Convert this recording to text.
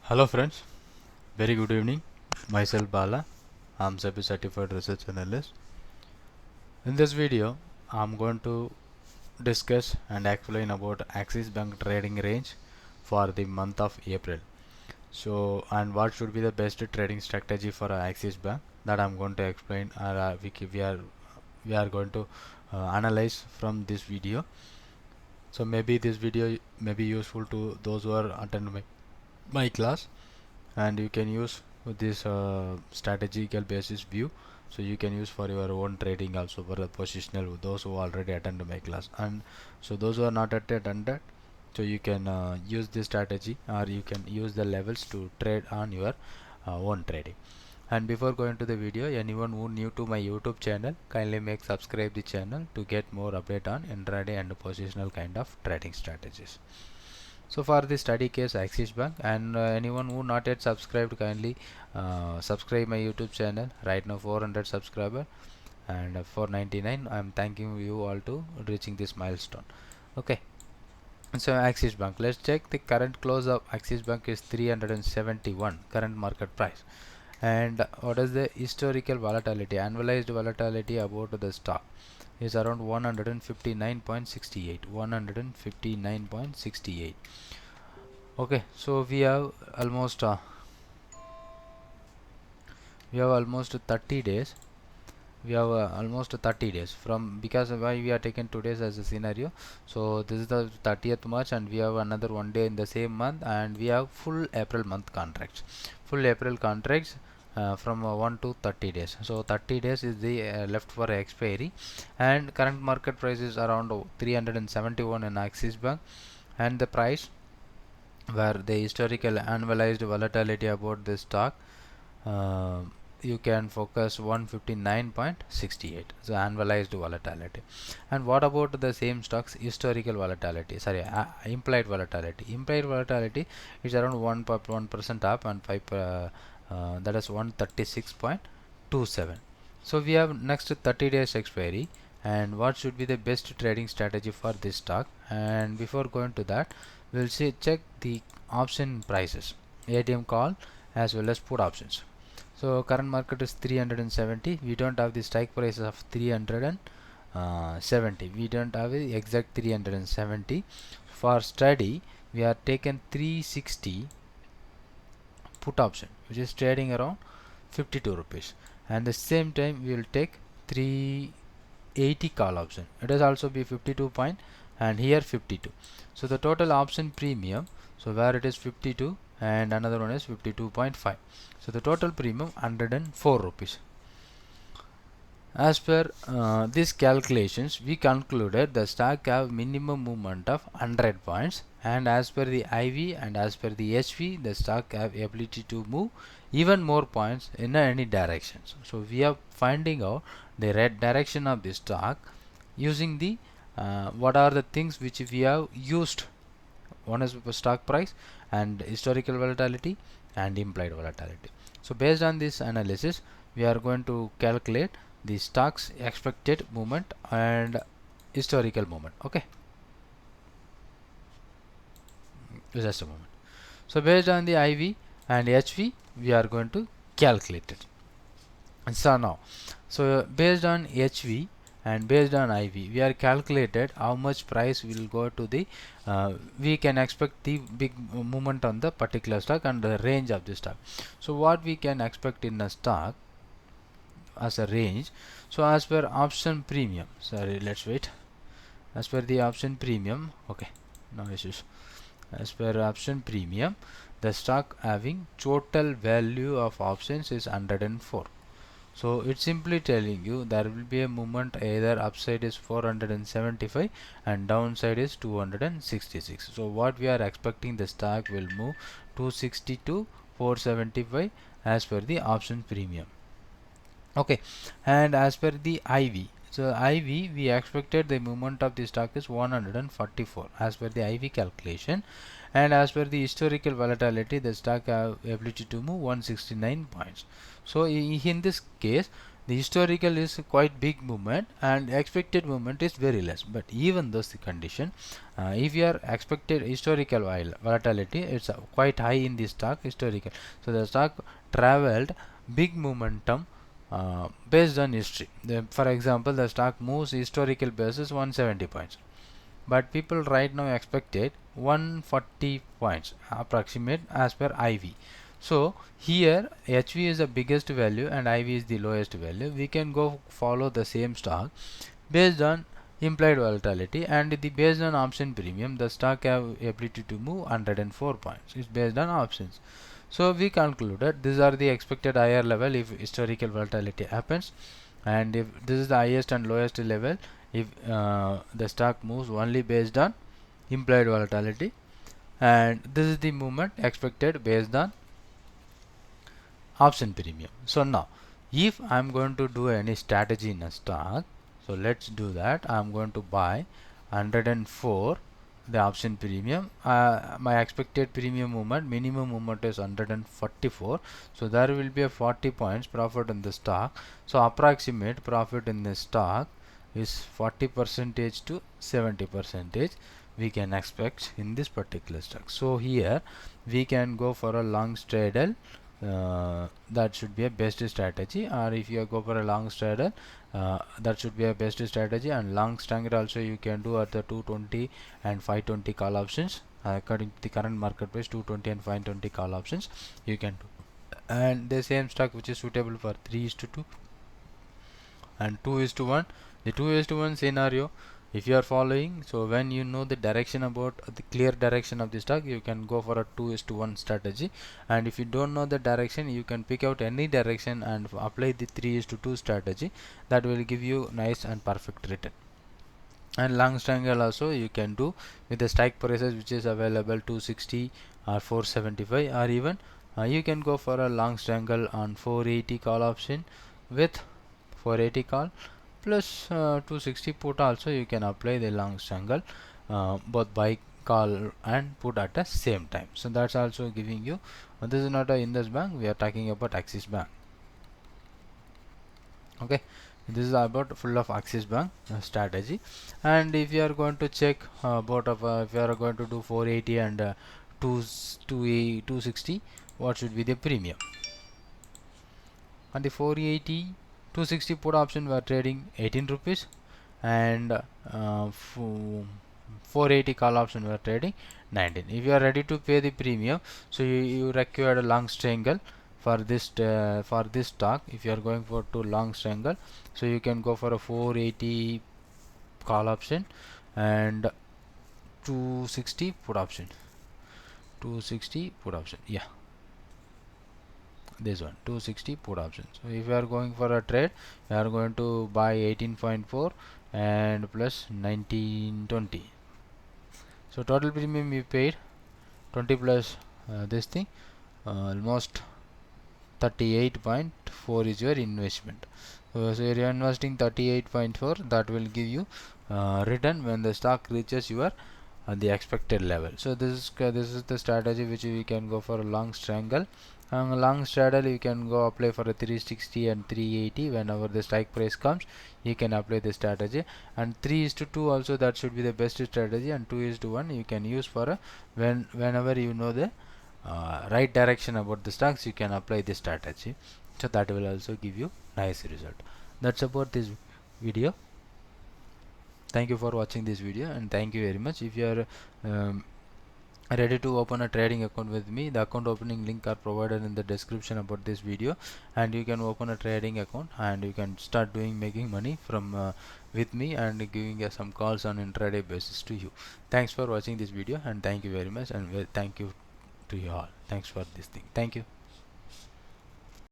Hello friends, very good evening. Myself Bala, I'm SEBI certified research analyst. In this video, I'm going to discuss and explain about Axis Bank trading range for the month of April. So, and what should be the best trading strategy for Axis Bank, that I'm going to explain, or we are going to analyze from this video. So maybe this video may be useful to those who are attend my class, and you can use this strategical basis view, so you can use for your own trading also for the positional, those who already attend my class. And so those who are not attended, so you can use this strategy, or you can use the levels to trade on your own trading. And before going to the video, anyone who new to my YouTube channel, kindly make subscribe the channel to get more update on intraday and positional kind of trading strategies. So for the study case Axis Bank, and anyone who not yet subscribed, kindly subscribe my YouTube channel. Right now 400 subscriber, and 499. I'm thanking you all to reaching this milestone. Okay. So Axis Bank, let's check the current close of Axis Bank is 371 current market price. And what is the historical volatility, annualized volatility about the stock is around 159.68, 159.68. Okay, so we have almost 30 days. We have almost 30 days from, because why we are taking 2 days as a scenario. So this is the 30th March, and we have another 1 day in the same month, and we have full April month contracts, full April contracts from 1 to 30 days. So 30 days is the left for expiry, and current market price is around 371 in Axis Bank. And the price where the historical annualized volatility about this stock, uh, you can focus 159.68, so annualized volatility. And what about the same stocks historical volatility, sorry, implied volatility is around 1.1% up, and 5 that is 136.27. So we have next 30 days expiry, and what should be the best trading strategy for this stock. And before going to that, we'll see check the option prices, ATM call as well as put options. So current market is 370. We don't have the strike price of 370. We don't have the exact 370. For study, we are taken 360 put option, which is trading around 52 rupees. And the same time we will take 380 call option. It is also be 52 point, and here 52. So the total option premium, so where it is 52 and another one is 52.5, so the total premium 104 rupees. As per these calculations, we concluded the stock have minimum movement of 100 points, and as per the IV and as per the HV, the stock have ability to move even more points in any directions. So we are finding out the red direction of the stock using the what are the things which we have used. One is stock price, and historical volatility, and implied volatility. So based on this analysis, we are going to calculate the stock's expected movement and historical movement. Okay, just a moment. So based on the IV and HV, we are going to calculate it. And so now, so based on HV and based on IV, we are calculated how much price will go to the we can expect the big movement on the particular stock and the range of the stock. So what we can expect in a stock as a range. So as per option premium, sorry, let's wait. As per the option premium, okay, no issues. As per option premium, the stock having total value of options is 104. So it's simply telling you there will be a movement, either upside is 475 and downside is 266. So what we are expecting, the stock will move 260 to 475 as per the option premium. Okay, and as per the IV, so IV we expected the movement of the stock is 144 as per the IV calculation, and as per the historical volatility, the stock have ability to move 169 points. So in this case, the historical is quite big movement and expected movement is very less. But even those condition, if your expected historical volatility, it's quite high in the stock historical, so the stock traveled big momentum based on history. For example, the stock moves historical basis 170 points, but people right now expected 140 points approximate as per IV. So here HV is the biggest value and IV is the lowest value. We can go follow the same stock based on implied volatility, and the based on option premium the stock have ability to move 104 points. It's based on options. So we concluded these are the expected higher level if historical volatility happens, and if this is the highest and lowest level if the stock moves only based on implied volatility, and this is the movement expected based on option premium. So now if I'm going to do any strategy in a stock, so let's do that. I'm going to buy 104 the option premium. My expected premium movement, minimum movement is 144, so there will be a 40 points profit in the stock. So approximate profit in the stock is 40 percentage to 70 percentage we can expect in this particular stock. So here we can go for a long straddle, that should be a best strategy, or if you go for a long straddle, that should be a best strategy. And long strangle also you can do at the 220 and 520 call options, according to the current market price 220 and 520 call options you can do. And the same stock which is suitable for 3:2 and 2:1. The 2:1 scenario, if you are following, so when you know the direction about the clear direction of the stock, you can go for a 2:1 strategy. And if you don't know the direction, you can pick out any direction and apply the 3:2 strategy. That will give you nice and perfect return. And long strangle also you can do with the strike prices which is available 260 or 475, or even you can go for a long strangle on 480 call option with 480 call plus 260 put also you can apply the long strangle, both buy call and put at the same time. So that's also giving you, this is not a Indus Bank, we are talking about Axis Bank. Okay, this is about full of Axis Bank strategy. And if you are going to check about if you are going to do 480 and 260, what should be the premium? On the 480 260 put option we are trading 18 rupees, and 480 call option we are trading 19. If you are ready to pay the premium, so you require a long strangle for this stock. If you are going for to long strangle, so you can go for a 480 call option and 260 put option. 260 put option, yeah, this one 260 put option. So if you are going for a trade, you are going to buy 18.4 and plus 1920. So total premium you paid 20 plus this thing, almost 38.4 is your investment. So you are investing 38.4, that will give you return when the stock reaches your the expected level. So this is the strategy which we can go for a long strangle. Long straddle you can go apply for a 360 and 380. Whenever the strike price comes, you can apply the strategy. And 3:2 also, that should be the best strategy, and 2:1 you can use for a whenever you know the right direction about the stocks, you can apply this strategy. So that will also give you nice result. That's about this video. Thank you for watching this video, and thank you very much. If you are ready to open a trading account with me, the account opening link are provided in the description about this video, and you can open a trading account and you can start making money from with me, and giving some calls on intraday basis to you. Thanks for watching this video, and thank you very much, and thank you to you all. Thanks for this thing. Thank you.